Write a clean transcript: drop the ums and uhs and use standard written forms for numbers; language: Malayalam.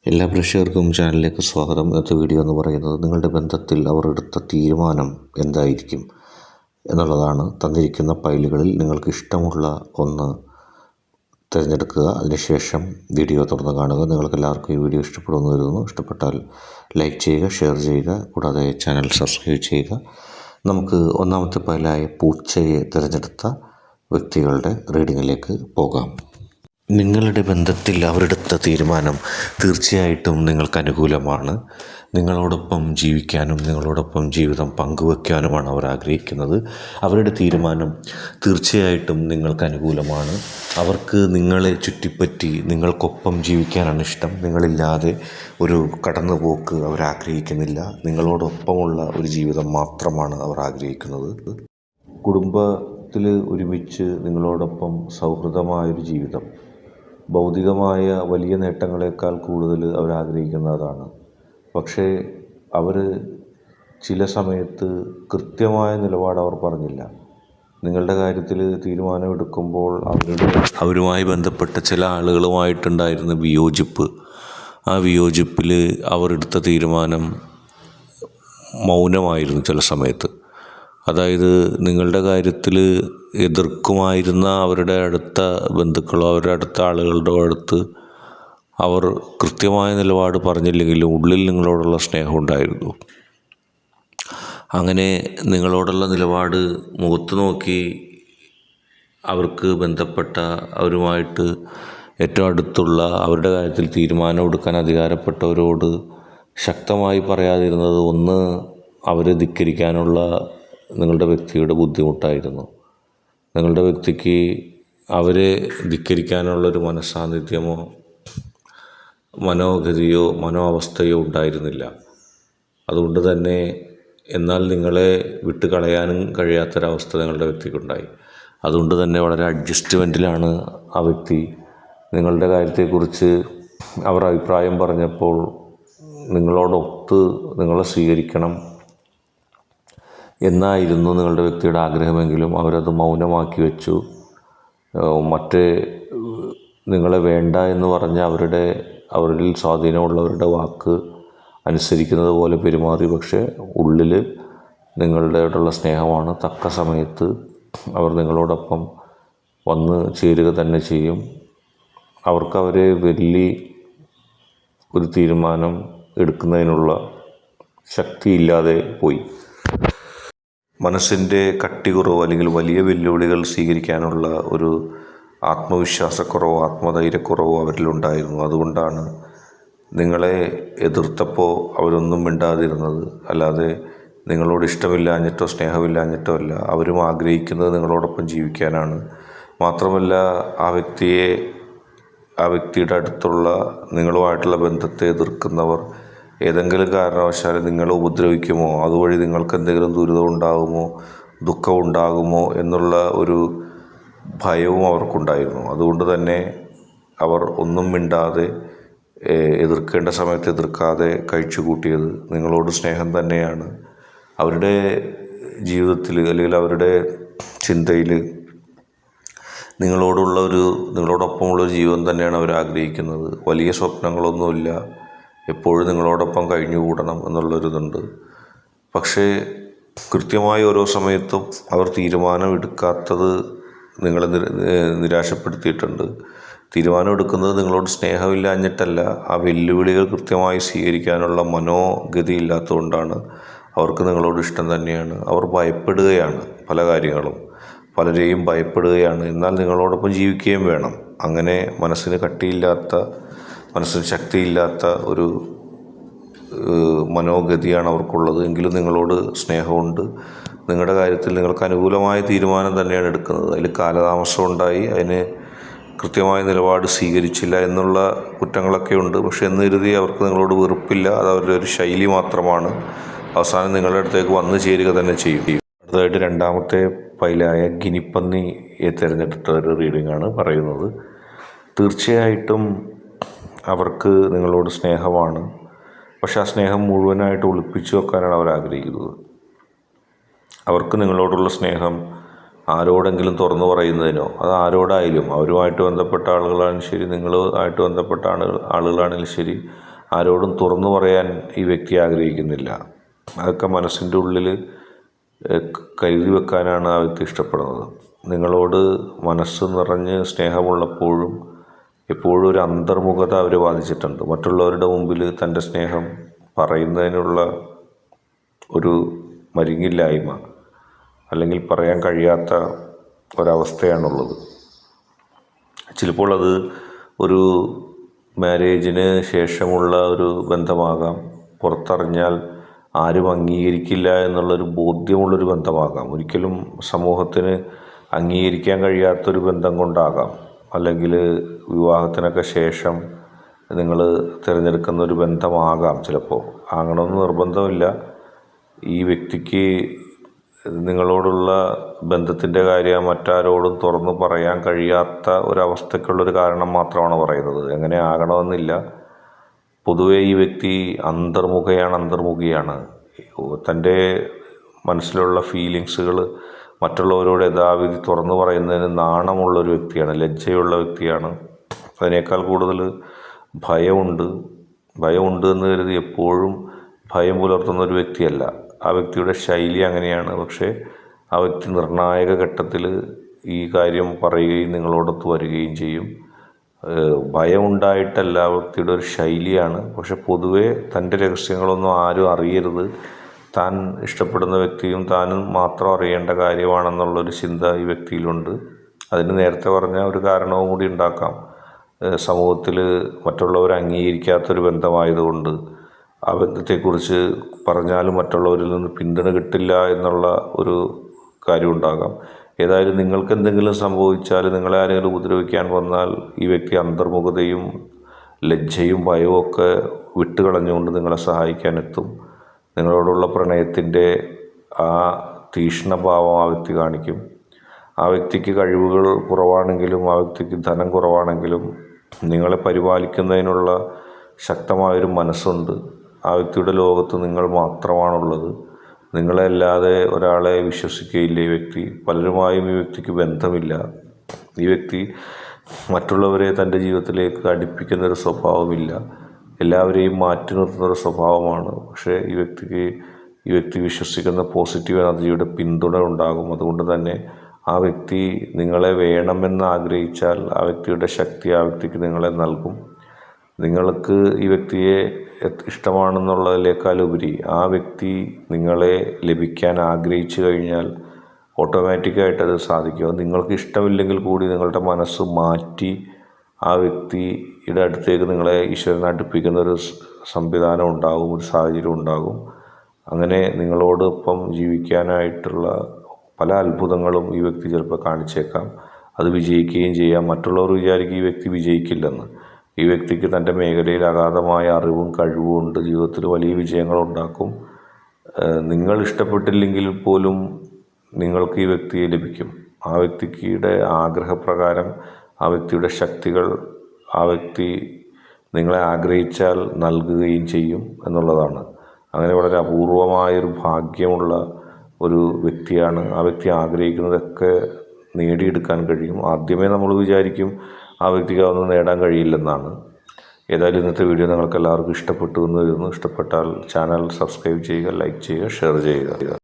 എല്ലാ പ്രേക്ഷകർക്കും ചാനലിലേക്ക് സ്വാഗതം. ഇന്നത്തെ വീഡിയോ എന്ന് പറയുന്നത് നിങ്ങളുടെ ബന്ധത്തിൽ അവർ എടുത്ത തീരുമാനം എന്തായിരിക്കും എന്നുള്ളതാണ്. തന്നിരിക്കുന്ന ഫയലുകളിൽ നിങ്ങൾക്ക് ഇഷ്ടമുള്ള ഒന്ന് തിരഞ്ഞെടുക്കുക. അതിനുശേഷം വീഡിയോ തുറന്ന് കാണുക. നിങ്ങൾക്കെല്ലാവർക്കും ഈ വീഡിയോ ഇഷ്ടപ്പെടുമെന്ന് കരുതുന്നു. ഇഷ്ടപ്പെട്ടാൽ ലൈക്ക് ചെയ്യുക, ഷെയർ ചെയ്യുക, കൂടാതെ ചാനൽ സബ്സ്ക്രൈബ് ചെയ്യുക. നമുക്ക് ഒന്നാമത്തെ ഫയലായ പൂച്ചയെ തിരഞ്ഞെടുത്ത വ്യക്തികളുടെ റീഡിങ്ങിലേക്ക് പോകാം. നിങ്ങളുടെ ബന്ധത്തിൽ അവരെടുത്ത തീരുമാനം തീർച്ചയായിട്ടും നിങ്ങൾക്ക് അനുകൂലമാണ്. നിങ്ങളോടൊപ്പം ജീവിക്കാനും നിങ്ങളോടൊപ്പം ജീവിതം പങ്കുവയ്ക്കാനുമാണ് അവർ ആഗ്രഹിക്കുന്നത്. അവരുടെ തീരുമാനം തീർച്ചയായിട്ടും നിങ്ങൾക്ക് അനുകൂലമാണ്. അവർക്ക് നിങ്ങളെ ചുറ്റിപ്പറ്റി നിങ്ങൾക്കൊപ്പം ജീവിക്കാനാണ് ഇഷ്ടം. നിങ്ങളില്ലാതെ ഒരു കടന്നുപോക്ക് അവർ ആഗ്രഹിക്കുന്നില്ല. നിങ്ങളോടൊപ്പമുള്ള ഒരു ജീവിതം മാത്രമാണ് അവർ ആഗ്രഹിക്കുന്നത്. കുടുംബത്തിൽ ഒരുമിച്ച് നിങ്ങളോടൊപ്പം സൗഹൃദമായൊരു ജീവിതം, ഭൗതികമായ വലിയ നേട്ടങ്ങളെക്കാൾ കൂടുതൽ അവർ ആഗ്രഹിക്കുന്നതാണ്. പക്ഷേ അവർ ചില സമയത്ത് കൃത്യമായ നിലപാട് അവർ പറഞ്ഞില്ല. നിങ്ങളുടെ കാര്യത്തിൽ തീരുമാനമെടുക്കുമ്പോൾ അവരുമായി ബന്ധപ്പെട്ട ചില ആളുകളുമായിട്ടുണ്ടായിരുന്ന വിയോജിപ്പ്, ആ വിയോജിപ്പിൽ അവരെടുത്ത തീരുമാനം മൗനമായിരുന്നു ചില സമയത്ത്. അതായത് നിങ്ങളുടെ കാര്യത്തിൽ എതിർക്കുമായിരുന്ന അവരുടെ അടുത്ത ബന്ധുക്കളോ അവരുടെ അടുത്ത ആളുകളുടെ അടുത്ത് അവർ കൃത്യമായ നിലപാട് പറഞ്ഞില്ലെങ്കിലും ഉള്ളിൽ നിങ്ങളോടുള്ള സ്നേഹം ഉണ്ടായിരുന്നു. അങ്ങനെ നിങ്ങളോടുള്ള നിലപാട് മുഖത്ത് നോക്കി അവർക്ക് ബന്ധപ്പെട്ട അവരുമായിട്ട് ഏറ്റവും അടുത്തുള്ള അവരുടെ കാര്യത്തിൽ തീരുമാനം എടുക്കാൻ അധികാരപ്പെട്ടവരോട് ശക്തമായി പറയാതിരുന്നത് ഒന്ന് അവരെ ധിക്കരിക്കാനുള്ള നിങ്ങളുടെ വ്യക്തിയുടെ ബുദ്ധിമുട്ടായിരുന്നു. നിങ്ങളുടെ വ്യക്തിക്ക് അവരെ ധിക്കരിക്കാനുള്ളൊരു മനസ്സാന്നിധ്യമോ മനോഗതിയോ മനോവസ്ഥയോ ഉണ്ടായിരുന്നില്ല. അതുകൊണ്ട് തന്നെ എന്നാൽ നിങ്ങളെ വിട്ട് കളയാനും കഴിയാത്തൊരവസ്ഥ നിങ്ങളുടെ വ്യക്തിക്കുണ്ടായി. അതുകൊണ്ട് തന്നെ വളരെ അഡ്ജസ്റ്റ്മെൻറ്റിലാണ് ആ വ്യക്തി. നിങ്ങളുടെ കാര്യത്തെക്കുറിച്ച് അവർ അഭിപ്രായം പറഞ്ഞപ്പോൾ നിങ്ങളോടൊത്ത് നിങ്ങളെ സ്വീകരിക്കണം എന്നായിരുന്നു നിങ്ങളുടെ വ്യക്തിയുടെ ആഗ്രഹമെങ്കിലും അവരത് മൗനമാക്കി വെച്ചു. മറ്റേ നിങ്ങളെ വേണ്ട എന്ന് പറഞ്ഞ അവരിൽ സ്വാധീനമുള്ളവരുടെ വാക്ക് അനുസരിക്കുന്നത് പോലെ പെരുമാറി. പക്ഷേ ഉള്ളിൽ നിങ്ങളുടേതായിട്ടുള്ള സ്നേഹമാണ്. തക്ക സമയത്ത് അവർ നിങ്ങളോടൊപ്പം വന്ന് ചേരുക തന്നെ ചെയ്യും. അവരെ വെല്ലി ഒരു തീരുമാനം എടുക്കുന്നതിനുള്ള ശക്തിയില്ലാതെ പോയി. മനസ്സിൻ്റെ കട്ടികുറവോ അല്ലെങ്കിൽ വലിയ വെല്ലുവിളികൾ സ്വീകരിക്കാനുള്ള ഒരു ആത്മവിശ്വാസക്കുറവോ ആത്മധൈര്യക്കുറവോ അവരിലുണ്ടായിരുന്നു. അതുകൊണ്ടാണ് നിങ്ങളെ എതിർത്തപ്പോൾ അവരൊന്നും മിണ്ടാതിരുന്നത്. അല്ലാതെ നിങ്ങളോട് ഇഷ്ടമില്ലാഞ്ഞിട്ടോ സ്നേഹമില്ലാഞ്ഞിട്ടോ അല്ല. അവരും ആഗ്രഹിക്കുന്നത് നിങ്ങളോടൊപ്പം ജീവിക്കാനാണ്. മാത്രമല്ല ആ വ്യക്തിയുടെ അടുത്തുള്ള നിങ്ങളുമായിട്ടുള്ള ബന്ധത്തെ എതിർക്കുന്നവർ ഏതെങ്കിലും കാരണവശാൽ നിങ്ങളെ ഉപദ്രവിക്കുമോ, അതുവഴി നിങ്ങൾക്ക് എന്തെങ്കിലും ദുരിതം ഉണ്ടാകുമോ ദുഃഖം ഉണ്ടാകുമോ എന്നുള്ള ഒരു ഭയവും അവർക്കുണ്ടായിരുന്നു. അതുകൊണ്ട് തന്നെ അവർ ഒന്നും മിണ്ടാതെ എതിർക്കേണ്ട സമയത്ത് എതിർക്കാതെ കഴിച്ചു കൂട്ടിയത് നിങ്ങളോട് സ്നേഹം തന്നെയാണ്. അവരുടെ ജീവിതത്തിൽ അല്ലെങ്കിൽ അവരുടെ ചിന്തയിൽ നിങ്ങളോടൊപ്പമുള്ളൊരു ജീവിതം തന്നെയാണ് അവർ ആഗ്രഹിക്കുന്നത്. വലിയ സ്വപ്നങ്ങളൊന്നുമില്ല. എപ്പോഴും നിങ്ങളോടൊപ്പം കഴിഞ്ഞുകൂടണം എന്നുള്ളൊരിതുണ്ട്. പക്ഷേ കൃത്യമായി ഓരോ സമയത്തും അവർ തീരുമാനം എടുക്കാത്തത് നിങ്ങളെ നിരാശപ്പെടുത്തിയിട്ടുണ്ട്. തീരുമാനം എടുക്കുന്നത് നിങ്ങളോട് സ്നേഹമില്ലാഞ്ഞിട്ടല്ല, ആ വെല്ലുവിളികൾ കൃത്യമായി സ്വീകരിക്കാനുള്ള മനോഗതി ഇല്ലാത്തതുകൊണ്ടാണ്. അവർക്ക് നിങ്ങളോട് ഇഷ്ടം തന്നെയാണ്. അവർ ഭയപ്പെടുകയാണ്. പല കാര്യങ്ങളും പലരെയും ഭയപ്പെടുകയാണ്. എന്നാൽ നിങ്ങളോടൊപ്പം ജീവിക്കുകയും വേണം. അങ്ങനെ മനസ്സിന് ശക്തിയില്ലാത്ത ഒരു മനോഗതിയാണ് അവർക്കുള്ളത്. എങ്കിലും നിങ്ങളോട് സ്നേഹമുണ്ട്. നിങ്ങളുടെ കാര്യത്തിൽ നിങ്ങൾക്ക് അനുകൂലമായ തീരുമാനം തന്നെയാണ് എടുക്കുന്നത്. അതിൽ കാലതാമസം ഉണ്ടായി, അതിന് കൃത്യമായ നിലപാട് സ്വീകരിച്ചില്ല എന്നുള്ള കുറ്റങ്ങളൊക്കെ ഉണ്ട്. പക്ഷെ എന്ന് കരുതി അവർക്ക് നിങ്ങളോട് വെറുപ്പില്ല. അത് അവരുടെ ഒരു ശൈലി മാത്രമാണ്. അവസാനം നിങ്ങളുടെ അടുത്തേക്ക് വന്നു ചേരുക തന്നെ ചെയ്യും. അടുത്തതായിട്ട് രണ്ടാമത്തെ ഫയലായ ഗിനിപ്പന്നിയെ തിരഞ്ഞെടുത്ത ഒരു റീഡിങ്ങാണ് പറയുന്നത്. തീർച്ചയായിട്ടും അവർക്ക് നിങ്ങളോട് സ്നേഹമാണ്. പക്ഷെ ആ സ്നേഹം മുഴുവനായിട്ട് ഒളിപ്പിച്ചു വെക്കാനാണ് അവർ ആഗ്രഹിക്കുന്നത്. അവർക്ക് നിങ്ങളോടുള്ള സ്നേഹം ആരോടെങ്കിലും തുറന്നു പറയുന്നതിനോ, അത് ആരോടായാലും, അവരുമായിട്ട് ബന്ധപ്പെട്ട ആളുകളാണെങ്കിലും ശരി, നിങ്ങളുമായിട്ട് ബന്ധപ്പെട്ട ആളുകളാണെങ്കിലും ശരി, ആരോടും തുറന്നു പറയാൻ ഈ വ്യക്തി ആഗ്രഹിക്കുന്നില്ല. അതൊക്കെ മനസ്സിൻ്റെ ഉള്ളിൽ കരുതി വെക്കാനാണ് ആ വ്യക്തി ഇഷ്ടപ്പെടുന്നത്. നിങ്ങളോട് മനസ്സ് നിറഞ്ഞ് സ്നേഹമുള്ളപ്പോഴും എപ്പോഴും ഒരു അന്തർമുഖത അവർ ബാധിച്ചിട്ടുണ്ട്. മറ്റുള്ളവരുടെ മുമ്പിൽ തൻ്റെ സ്നേഹം പറയുന്നതിനുള്ള ഒരു മരുങ്ങില്ലായ്മ, അല്ലെങ്കിൽ പറയാൻ കഴിയാത്ത ഒരവസ്ഥയാണുള്ളത്. ചിലപ്പോൾ അത് ഒരു മാരേജിന് ശേഷമുള്ള ഒരു ബന്ധമാകാം, പുറത്തറിഞ്ഞാൽ ആരും അംഗീകരിക്കില്ല എന്നുള്ളൊരു ബോധ്യമുള്ളൊരു ബന്ധമാകാം, ഒരിക്കലും സമൂഹത്തിന് അംഗീകരിക്കാൻ കഴിയാത്തൊരു ബന്ധം കൊണ്ടാകാം, അല്ലെങ്കിൽ വിവാഹത്തിനൊക്കെ ശേഷം നിങ്ങൾ തിരഞ്ഞെടുക്കുന്ന ഒരു ബന്ധമാകാം. ചിലപ്പോൾ ആകണമെന്ന് നിർബന്ധമില്ല. ഈ വ്യക്തിക്ക് നിങ്ങളോടുള്ള ബന്ധത്തിൻ്റെ കാര്യം മറ്റാരോടും തുറന്നു പറയാൻ കഴിയാത്ത ഒരവസ്ഥയ്ക്കുള്ളൊരു കാരണം മാത്രമാണ് പറയുന്നത്. എങ്ങനെ ആകണമെന്നില്ല. പൊതുവേ ഈ വ്യക്തി അന്തർമുഖിയാണ്. തൻ്റെ മനസ്സിലുള്ള ഫീലിങ്സുകൾ മറ്റുള്ളവരോട് യഥാവിധി തുറന്നു പറയുന്നതിന് നാണമുള്ളൊരു വ്യക്തിയാണ്, ലജ്ജയുള്ള വ്യക്തിയാണ്. അതിനേക്കാൾ കൂടുതൽ ഭയമുണ്ട് എന്ന് കരുതി എപ്പോഴും ഭയം പുലർത്തുന്ന ഒരു വ്യക്തിയല്ല. ആ വ്യക്തിയുടെ ശൈലി അങ്ങനെയാണ്. പക്ഷേ ആ വ്യക്തി നിർണായക ഘട്ടത്തിൽ ഈ കാര്യം പറയുകയും നിങ്ങളോടൊത്ത് വരികയും ചെയ്യും. ഭയമുണ്ടായിട്ടല്ല, ആ വ്യക്തിയുടെ ഒരു ശൈലിയാണ്. പക്ഷെ പൊതുവേ തൻ്റെ രഹസ്യങ്ങളൊന്നും ആരും അറിയരുത്, താൻ ഇഷ്ടപ്പെടുന്ന വ്യക്തിയും താനും മാത്രം അറിയേണ്ട കാര്യമാണെന്നുള്ളൊരു ചിന്ത ഈ വ്യക്തിയിലുണ്ട്. അതിന് നേരത്തെ പറഞ്ഞ ഒരു കാരണവും കൂടി ഉണ്ടാക്കാം. സമൂഹത്തിൽ മറ്റുള്ളവർ അംഗീകരിക്കാത്തൊരു ബന്ധമായതുകൊണ്ട് ആ ബന്ധത്തെക്കുറിച്ച് പറഞ്ഞാലും മറ്റുള്ളവരിൽ നിന്ന് പിന്തുണ കിട്ടില്ല എന്നുള്ള ഒരു കാര്യം ഉണ്ടാകാം. ഏതായാലും നിങ്ങൾക്ക് എന്തെങ്കിലും സംഭവിച്ചാൽ, നിങ്ങളെ ആരെങ്കിലും ഉപദ്രവിക്കാൻ വന്നാൽ ഈ വ്യക്തി അന്തർമുഖതയും ലജ്ജയും ഭയവും ഒക്കെ വിട്ടുകളഞ്ഞുകൊണ്ട് നിങ്ങളെ സഹായിക്കാനെത്തും. നിങ്ങളോടുള്ള പ്രണയത്തിൻ്റെ ആ തീക്ഷ്ണഭാവം ആ വ്യക്തി കാണിക്കും. ആ വ്യക്തിക്ക് കഴിവുകൾ കുറവാണെങ്കിലും, ആ വ്യക്തിക്ക് ധനം കുറവാണെങ്കിലും നിങ്ങളെ പരിപാലിക്കുന്നതിനുള്ള ശക്തമായൊരു മനസ്സുണ്ട്. ആ വ്യക്തിയുടെ ലോകത്ത് നിങ്ങൾ മാത്രമാണുള്ളത്. നിങ്ങളെ അല്ലാതെ ഒരാളെ വിശ്വസിക്കുകയില്ല ഈ വ്യക്തി. പലരുമായും ഈ വ്യക്തിക്ക് ബന്ധമില്ല. ഈ വ്യക്തി മറ്റുള്ളവരെ തൻ്റെ ജീവിതത്തിലേക്ക് അടുപ്പിക്കുന്നൊരു സ്വഭാവമില്ല. എല്ലാവരെയും മാറ്റി നിർത്തുന്നൊരു സ്വഭാവമാണ്. പക്ഷേ ഈ വ്യക്തി വിശ്വസിക്കുന്ന പോസിറ്റീവ് എനർജിയുടെ പിന്തുണ ഉണ്ടാകും. അതുകൊണ്ട് തന്നെ ആ വ്യക്തി നിങ്ങളെ വേണമെന്ന് ആഗ്രഹിച്ചാൽ ആ വ്യക്തിയുടെ ശക്തി ആ വ്യക്തിക്ക് നിങ്ങളെ നൽകും. നിങ്ങൾക്ക് ഈ വ്യക്തിയെ ഇഷ്ടമാണെന്നുള്ളതിനേക്കാളുപരി ആ വ്യക്തി നിങ്ങളെ ലഭിക്കാൻ ആഗ്രഹിച്ചു കഴിഞ്ഞാൽ ഓട്ടോമാറ്റിക്കായിട്ടത് സാധിക്കും. അത് നിങ്ങൾക്ക് ഇഷ്ടമില്ലെങ്കിൽ കൂടി നിങ്ങളുടെ മനസ്സ് മാറ്റി ആ വ്യക്തിയുടെ അടുത്തേക്ക് നിങ്ങളെ ഈശ്വരനെ അടുപ്പിക്കുന്ന ഒരു സംവിധാനം ഉണ്ടാകും, ഒരു സാഹചര്യം ഉണ്ടാകും. അങ്ങനെ നിങ്ങളോടൊപ്പം ജീവിക്കാനായിട്ടുള്ള പല അത്ഭുതങ്ങളും ഈ വ്യക്തി ചിലപ്പോൾ കാണിച്ചേക്കാം. അത് വിജയിക്കുകയും ചെയ്യാം. മറ്റുള്ളവർ വിചാരിക്കും ഈ വ്യക്തി വിജയിക്കില്ലെന്ന്. ഈ വ്യക്തിക്ക് തൻ്റെ മേഖലയിൽ അഗാധമായ അറിവും കഴിവും ഉണ്ട്. ജീവിതത്തിൽ വലിയ വിജയങ്ങളുണ്ടാക്കും. നിങ്ങൾ ഇഷ്ടപ്പെട്ടില്ലെങ്കിൽ പോലും നിങ്ങൾക്ക് ഈ വ്യക്തിയെ ലഭിക്കും. ആ വ്യക്തിയുടെ ആഗ്രഹപ്രകാരം ആ വ്യക്തിയുടെ ശക്തികൾ ആ വ്യക്തി നിങ്ങളെ ആഗ്രഹിച്ചാൽ നൽകുകയും ചെയ്യും എന്നുള്ളതാണ്. അങ്ങനെ വളരെ അപൂർവമായൊരു ഭാഗ്യമുള്ള ഒരു വ്യക്തിയാണ്. ആ വ്യക്തി ആഗ്രഹിക്കുന്നതൊക്കെ നേടിയെടുക്കാൻ കഴിയും. ആദ്യമേ നമ്മൾ വിചാരിക്കും ആ വ്യക്തിക്ക് അതൊന്നും നേടാൻ കഴിയില്ലെന്നാണ്. ഏതായാലും ഇന്നത്തെ വീഡിയോ നിങ്ങൾക്ക് എല്ലാവർക്കും ഇഷ്ടപ്പെട്ടു എന്ന് വരുന്നു. ഇഷ്ടപ്പെട്ടാൽ ചാനൽ സബ്സ്ക്രൈബ് ചെയ്യുക, ലൈക്ക് ചെയ്യുക, ഷെയർ ചെയ്യുക.